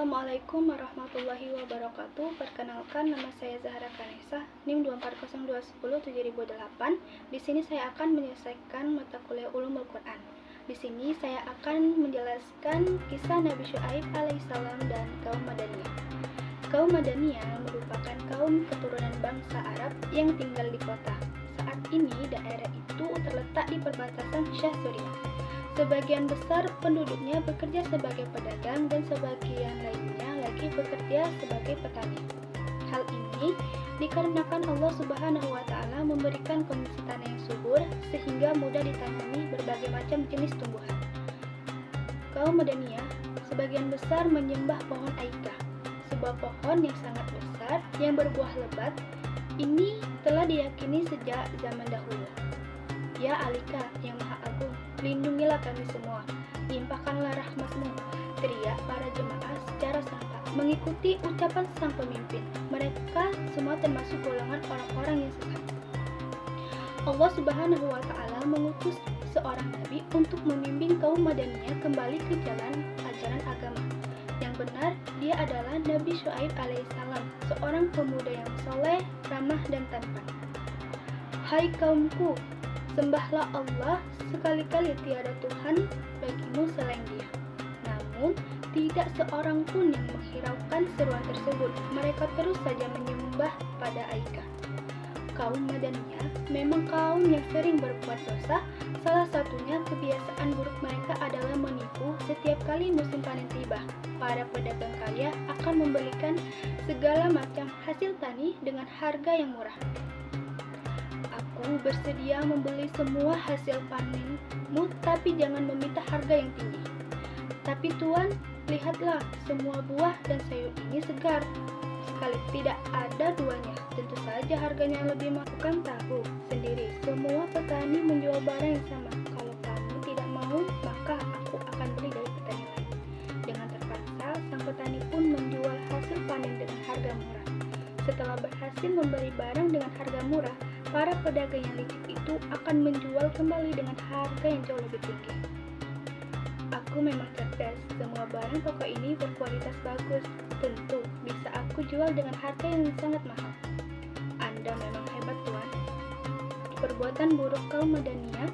Assalamualaikum warahmatullahi wabarakatuh. Perkenalkan, nama saya Zahra Kanesa, NIM 2402107.008. Di sini saya akan menyelesaikan mata kuliah Ulumul Quran. Di sini saya akan menjelaskan kisah Nabi Syuaib alaihissalam dan kaum Madaniyah. Kaum Madaniyah merupakan kaum keturunan bangsa Arab yang tinggal di kota. Saat ini daerah itu terletak di perbatasan Syah Suriah. Sebagian besar penduduknya bekerja sebagai pedagang dan sebagian lainnya lagi bekerja sebagai petani. Hal ini dikarenakan Allah Subhanahu wa Ta'ala memberikan kondisi tanah yang subur sehingga mudah ditanami berbagai macam jenis tumbuhan. Kaum Madaniyah sebagian besar menyembah pohon Aikah, sebuah pohon yang sangat besar yang berbuah lebat. Ini telah diyakini sejak zaman dahulu. Ya Alika yang Maha Agung, lindungilah kami semua, limpahkanlah rahmat-Mu, teriak para jemaah secara serentak mengikuti ucapan sang pemimpin. Mereka semua termasuk golongan orang-orang yang sesat. Allah Subhanahu wa Ta'ala mengutus seorang nabi untuk membimbing kaum Madaniyah kembali ke jalan ajaran agama yang benar. Dia adalah Nabi Syuaib alaihissalam, seorang pemuda yang soleh, ramah dan tampan. Hai kaumku, sembahlah Allah, sekali-kali tiada Tuhan bagimu selain Dia. Namun, tidak seorang pun yang menghiraukan seruan tersebut. Mereka terus saja menyembah pada Aikah. Kaum Madaniyah memang kaum yang sering berbuat dosa. Salah satunya kebiasaan buruk mereka adalah menipu. Setiap kali musim panen tiba, para pedagang kaya akan membelikan segala macam hasil tani dengan harga yang murah. Aku bersedia membeli semua hasil panenmu, tapi jangan meminta harga yang tinggi. Tapi Tuan, lihatlah, semua buah dan sayur ini segar. Sekali tidak ada duanya, tentu saja harganya lebih mahal. Kan tahu sendiri, semua petani menjual barang yang sama. Kalau kamu tidak mau, maka aku akan beli dari petani lain. Dengan terpaksa, sang petani pun menjual hasil panen dengan harga murah. Setelah berhasil membeli barang dengan harga murah, para pedagang yang licik itu akan menjual kembali dengan harga yang jauh lebih tinggi. Aku memang cerdas, semua barang pokok ini berkualitas bagus, tentu bisa aku jual dengan harga yang sangat mahal. Anda memang hebat Tuan. Perbuatan buruk kaum Madaniyah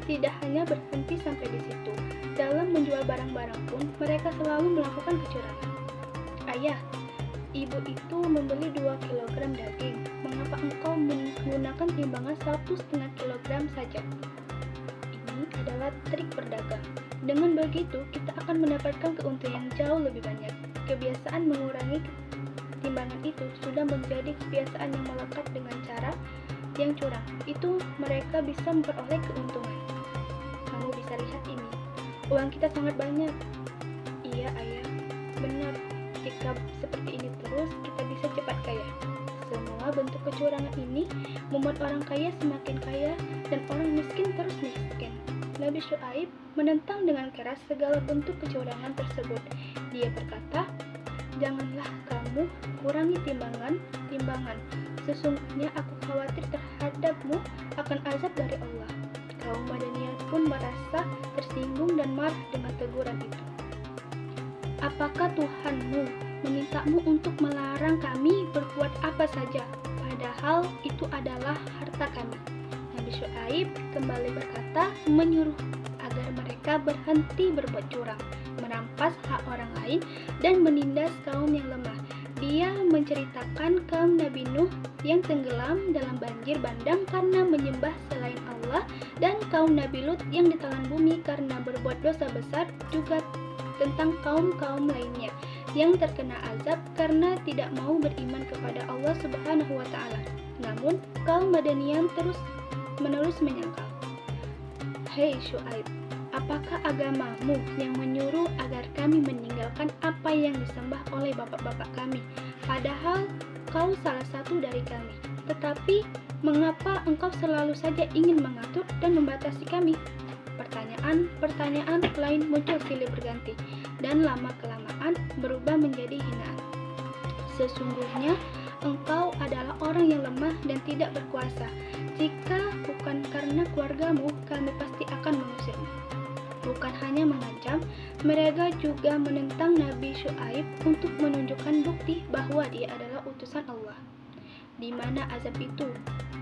tidak hanya berhenti sampai di situ. Dalam menjual barang-barang pun, mereka selalu melakukan kecurangan. Ayah, ibu itu membeli 2 kg daging. Mengapa engkau menggunakan timbangan 1,5 kg saja? Ini adalah trik berdagang. Dengan begitu, kita akan mendapatkan keuntungan yang jauh lebih banyak. Kebiasaan mengurangi timbangan itu sudah menjadi kebiasaan yang melekat dengan cara yang curang. Itu mereka bisa memperoleh keuntungan. Kamu bisa lihat ini. Uang kita sangat banyak. Iya, Ayah. Benar. Jika seperti ini terus, kita bisa cepat kaya. Semua bentuk kecurangan ini membuat orang kaya semakin kaya dan orang miskin terus miskin. Nabi Syuaib menentang dengan keras segala bentuk kecurangan tersebut. Dia berkata, janganlah kamu kurangi timbangan. Sesungguhnya aku khawatir terhadapmu akan azab dari Allah. Kaum Madaniyah pun merasa tersinggung dan marah dengan teguran itu. Apakah Tuhanmu memintamu untuk melarang kami berbuat apa saja, padahal itu adalah harta kami? Nabi Syuaib kembali berkata, menyuruh agar mereka berhenti berbuat curang, merampas hak orang lain, dan menindas kaum yang lemah. Dia menceritakan kaum Nabi Nuh yang tenggelam dalam banjir bandang karena menyembah selain Allah, dan kaum Nabi Lut yang ditelan bumi karena berbuat dosa besar, juga tentang kaum-kaum lainnya yang terkena azab karena tidak mau beriman kepada Allah Subhanahu wa Ta'ala. Namun, kaum Madaniyah terus-menerus menyangkal. Hei Syuaib, apakah agamamu yang menyuruh agar kami meninggalkan apa yang disembah oleh bapak-bapak kami? Padahal kau salah satu dari kami. Tetapi, mengapa engkau selalu saja ingin mengatur dan membatasi kami? Pertanyaan lain muncul silih berganti, dan lama-kelamaan berubah menjadi hinaan. Sesungguhnya engkau adalah orang yang lemah dan tidak berkuasa. Jika bukan karena keluargamu, kami pasti akan mengusirmu. Bukan hanya mengancam, mereka juga menentang Nabi Syuaib untuk menunjukkan bukti bahwa dia adalah utusan Allah. Di mana azab itu?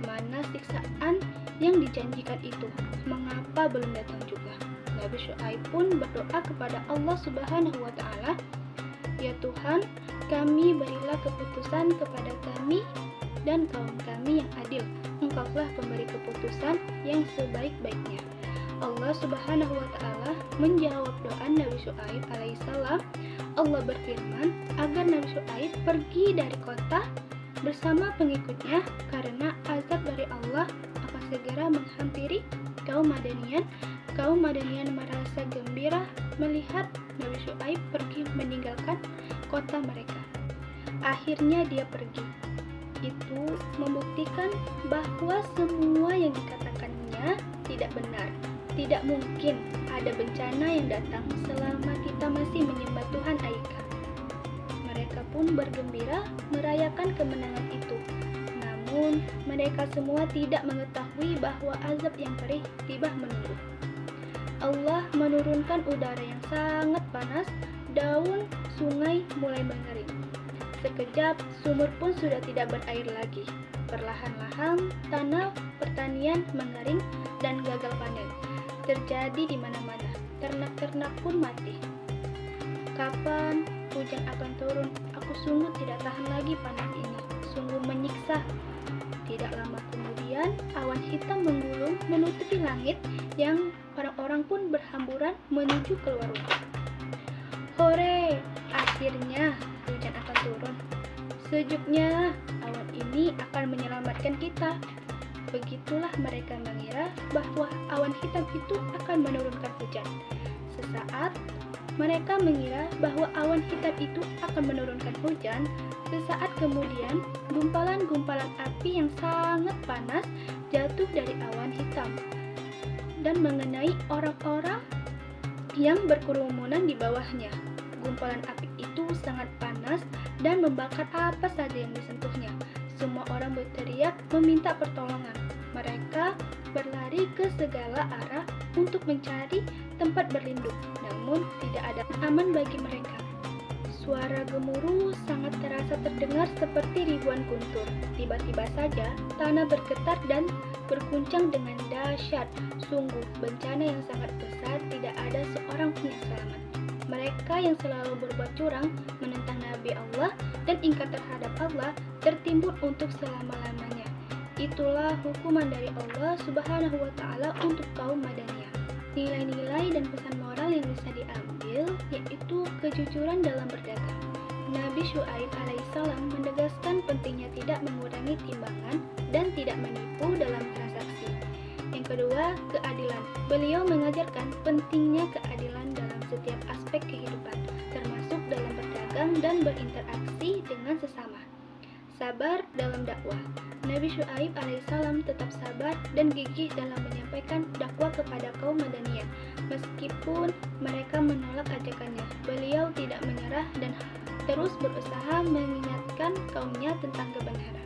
Mana siksaan yang dijanjikan itu? Mengapa belum datang juga? Nabi Syuaib pun berdoa kepada Allah Subhanahu wa Ta'ala, "Ya Tuhan, kami berilah keputusan kepada kami dan kaum kami yang adil. Engkaulah pemberi keputusan yang sebaik-baiknya." Allah Subhanahu wa Ta'ala menjawab doa Nabi Syuaib alaihissalam. Allah berfirman agar Nabi Syuaib pergi dari kota bersama pengikutnya karena azab dari Allah akan segera menghampiri kaum Madanian. Kaum Madanian merasa gembira melihat Nabi Syuaib pergi meninggalkan kota mereka. Akhirnya dia pergi. Itu membuktikan bahwa semua yang dikatakannya tidak benar. Tidak mungkin ada bencana yang datang selama kita masih menyembah Tuhan Aika. Mereka pun bergembira merayakan kemenangan itu. Namun, mereka semua tidak mengetahui bahwa azab yang perih tiba menunggu. Allah menurunkan udara yang sangat panas, daun sungai mulai mengering. Sekejap, sumur pun sudah tidak berair lagi. Perlahan-lahan, tanah pertanian mengering dan gagal panen terjadi di mana-mana. Ternak-ternak pun mati. Kapan hujan akan turun? Aku sungguh tidak tahan lagi panas ini. Sungguh menyiksa. Tidak lama kemudian, awan hitam menggulung menutupi langit yang orang-orang pun berhamburan menuju keluar rumah. Hore! Akhirnya hujan akan turun. Sejuknya, awan ini akan menyelamatkan kita. Begitulah mereka mengira bahwa awan hitam itu akan menurunkan hujan. Sesaat, mereka mengira bahwa awan hitam itu akan menurunkan hujan. Sesaat kemudian, gumpalan-gumpalan api yang sangat panas jatuh dari awan hitam dan mengenai orang-orang yang berkerumunan di bawahnya. Gumpalan api itu sangat panas dan membakar apa saja yang disentuhnya. Semua orang berteriak meminta pertolongan. Mereka berlari ke segala arah untuk mencari tempat berlindung, namun tidak ada aman bagi mereka. Suara gemuruh sangat terasa terdengar seperti ribuan guntur. Tiba-tiba saja tanah bergetar dan berguncang dengan dahsyat. Sungguh bencana yang sangat besar, tidak ada seorang pun yang selamat. Mereka yang selalu berbuat curang, menentang Nabi Allah dan ingkar terhadap Allah, tertimbun untuk selama-lamanya. Itulah hukuman dari Allah Subhanahu wa Ta'ala untuk kaum Madaniyah. Nilai-nilai dan pesan moral yang bisa diambil yaitu kejujuran dalam berdagang. Nabi Syuaib alaihissalam menegaskan pentingnya tidak mengurangi timbangan dan tidak menipu dalam transaksi. Yang kedua, keadilan. Beliau mengajarkan pentingnya keadilan dalam setiap aspek kehidupan, termasuk dalam berdagang dan berinteraksi dengan sesama. Sabar dalam dakwah. Nabi Syuaib alaihissalam tetap sabar dan gigih dalam menyampaikan dakwah kepada kaum Madaniyah. Meskipun mereka menolak ajakannya, beliau tidak menyerah dan terus berusaha mengingatkan kaumnya tentang kebenaran.